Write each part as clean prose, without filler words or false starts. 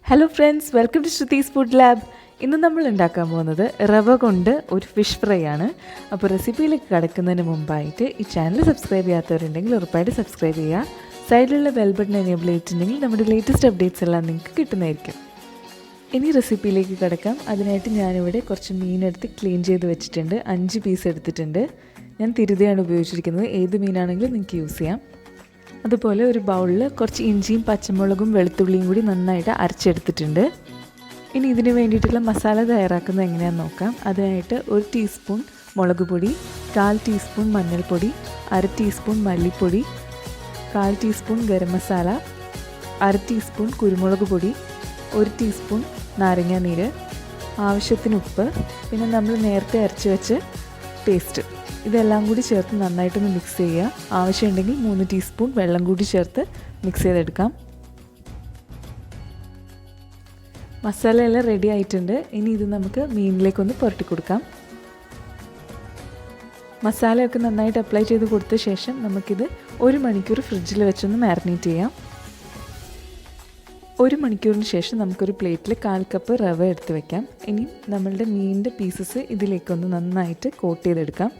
Hello friends, welcome to Shruthi's food lab. ഇന്ന് നമ്മൾ ഉണ്ടാക്കാൻ പോകുന്നത് റവ കൊണ്ട് ഒരു ഫിഷ് ഫ്രൈ ആണ്. അപ്പോൾ റെസിപ്പിയിലേക്ക് കടക്കുന്നതിന് മുമ്പായിട്ട് ഈ ചാനൽ സബ്സ്ക്രൈബ് ചെയ്യാത്തവരുണ്ടെങ്കിൽ ഉറപ്പായിട്ട് സബ്സ്ക്രൈബ് ചെയ്യുക. സൈഡിലുള്ള ബെൽ ബട്ടൺ എനേബിൾ ചെയ്തിട്ടുണ്ടെങ്കിൽ നമ്മുടെ ലേറ്റസ്റ്റ് അപ്ഡേറ്റ്സ് എല്ലാം നിങ്ങൾക്ക് കിട്ടുന്നതായിരിക്കും. ഇനി റെസിപ്പിയിലേക്ക് കിടക്കാം. അതിനായിട്ട് ഞാനിവിടെ കുറച്ച് മീനെടുത്ത് ക്ലീൻ ചെയ്ത് വെച്ചിട്ടുണ്ട്. 5 പീസ് എടുത്തിട്ടുണ്ട്. ഞാൻ തിരുതയാണ് ഉപയോഗിച്ചിരിക്കുന്നത്. ഏത് മീനാണെങ്കിലും നിങ്ങൾക്ക് യൂസ് ചെയ്യാം. അതുപോലെ ഒരു ബൗളിൽ കുറച്ച് ഇഞ്ചിയും പച്ചമുളകും വെളുത്തുള്ളിയും കൂടി നന്നായിട്ട് അരച്ചെടുത്തിട്ടുണ്ട്. ഇനി ഇതിന് വേണ്ടിയിട്ടുള്ള മസാല തയ്യാറാക്കുന്നത് എങ്ങനെയാണെന്ന് നോക്കാം. അതിനായിട്ട് 1 ടീസ്പൂൺ മുളക് പൊടി, 1/4 ടീസ്പൂൺ മഞ്ഞൾപ്പൊടി, 1/2 ടീസ്പൂൺ മല്ലിപ്പൊടി, 1/4 ടീസ്പൂൺ ഗരം മസാല, 1/2 ടീസ്പൂൺ കുരുമുളക് പൊടി, 1 ടീസ്പൂൺ നാരങ്ങാനീര്, ആവശ്യത്തിന് ഉപ്പ്, പിന്നെ നമ്മൾ നേരത്തെ അരച്ച് വെച്ച് പേസ്റ്റ്, ഇതെല്ലാം കൂടി ചേർത്ത് നന്നായിട്ടൊന്ന് മിക്സ് ചെയ്യുക. ആവശ്യമുണ്ടെങ്കിൽ 3 ടീസ്പൂൺ വെള്ളം കൂടി ചേർത്ത് മിക്സ് ചെയ്തെടുക്കാം. മസാല എല്ലാം റെഡി ആയിട്ടുണ്ട്. ഇനി ഇത് നമുക്ക് മീനിലേക്കൊന്ന് പുരട്ടി കൊടുക്കാം. മസാലയൊക്കെ നന്നായിട്ട് അപ്ലൈ ചെയ്ത് കൊടുത്ത ശേഷം നമുക്കിത് 1 മണിക്കൂർ ഫ്രിഡ്ജിൽ വെച്ചൊന്ന് മാരിനേറ്റ് ചെയ്യാം. 1 മണിക്കൂറിന് ശേഷം നമുക്കൊരു പ്ലേറ്റിൽ 1/4 കപ്പ് റവ എടുത്ത് വെക്കാം. ഇനി നമ്മളുടെ മീനിൻ്റെ പീസസ് ഇതിലേക്കൊന്ന് നന്നായിട്ട് കോട്ട് ചെയ്തെടുക്കാം.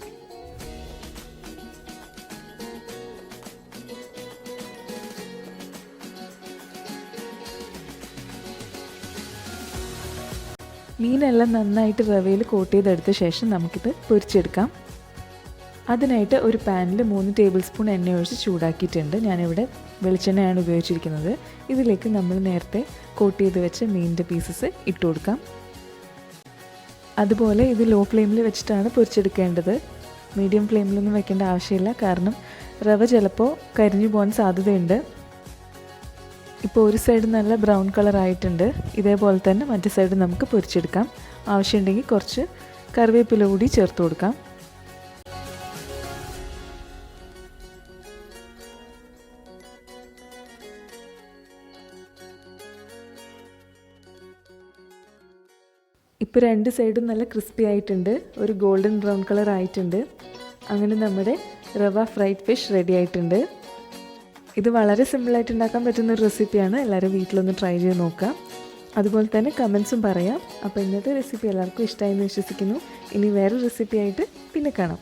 മീനെല്ലാം നന്നായിട്ട് റവയിൽ കോട്ട് ചെയ്തെടുത്ത ശേഷം നമുക്കിത് പൊരിച്ചെടുക്കാം. അതിനായിട്ട് ഒരു പാനിൽ 3 ടേബിൾ സ്പൂൺ എണ്ണ ഒഴിച്ച് ചൂടാക്കിയിട്ടുണ്ട്. ഞാനിവിടെ വെളിച്ചെണ്ണയാണ് ഉപയോഗിച്ചിരിക്കുന്നത്. ഇതിലേക്ക് നമ്മൾ നേരത്തെ കോട്ട് ചെയ്ത് വെച്ച മീനിൻ്റെ പീസസ് ഇട്ട് കൊടുക്കാം. അതുപോലെ ഇത് ലോ ഫ്ലെയിമിൽ വെച്ചിട്ടാണ് പൊരിച്ചെടുക്കേണ്ടത്. മീഡിയം ഫ്ലെയിമിലൊന്നും വെക്കേണ്ട ആവശ്യമില്ല, കാരണം റവ ചിലപ്പോൾ കരിഞ്ഞു പോകാൻ സാധ്യതയുണ്ട്. ഇപ്പോൾ ഒരു സൈഡ് നല്ല ബ്രൗൺ കളർ ആയിട്ടുണ്ട്. ഇതേപോലെ തന്നെ മറ്റേ സൈഡ് നമുക്ക് പൊരിച്ചെടുക്കാം. ആവശ്യമുണ്ടെങ്കിൽ കുറച്ച് കറിവേപ്പില കൂടി ചേർത്ത് കൊടുക്കാം. ഇപ്പോൾ 2 സൈഡും നല്ല ക്രിസ്പി ആയിട്ടുണ്ട്. ഒരു ഗോൾഡൻ ബ്രൗൺ കളർ ആയിട്ടുണ്ട്. അങ്ങനെ നമ്മുടെ റവ ഫ്രൈഡ് ഫിഷ് റെഡി ആയിട്ടുണ്ട്. ഇത് വളരെ സിമ്പിളായിട്ട് ഉണ്ടാക്കാൻ പറ്റുന്ന ഒരു റെസിപ്പിയാണ്. എല്ലാവരും വീട്ടിലൊന്ന് ട്രൈ ചെയ്ത് നോക്കാം. അതുപോലെ തന്നെ കമൻസും പറയാം. അപ്പോൾ ഇന്നത്തെ റെസിപ്പി എല്ലാവർക്കും ഇഷ്ടമായി എന്ന് വിശ്വസിക്കുന്നു. ഇനി വേറെ റെസിപ്പി ആയിട്ട് പിന്നെ കാണാം.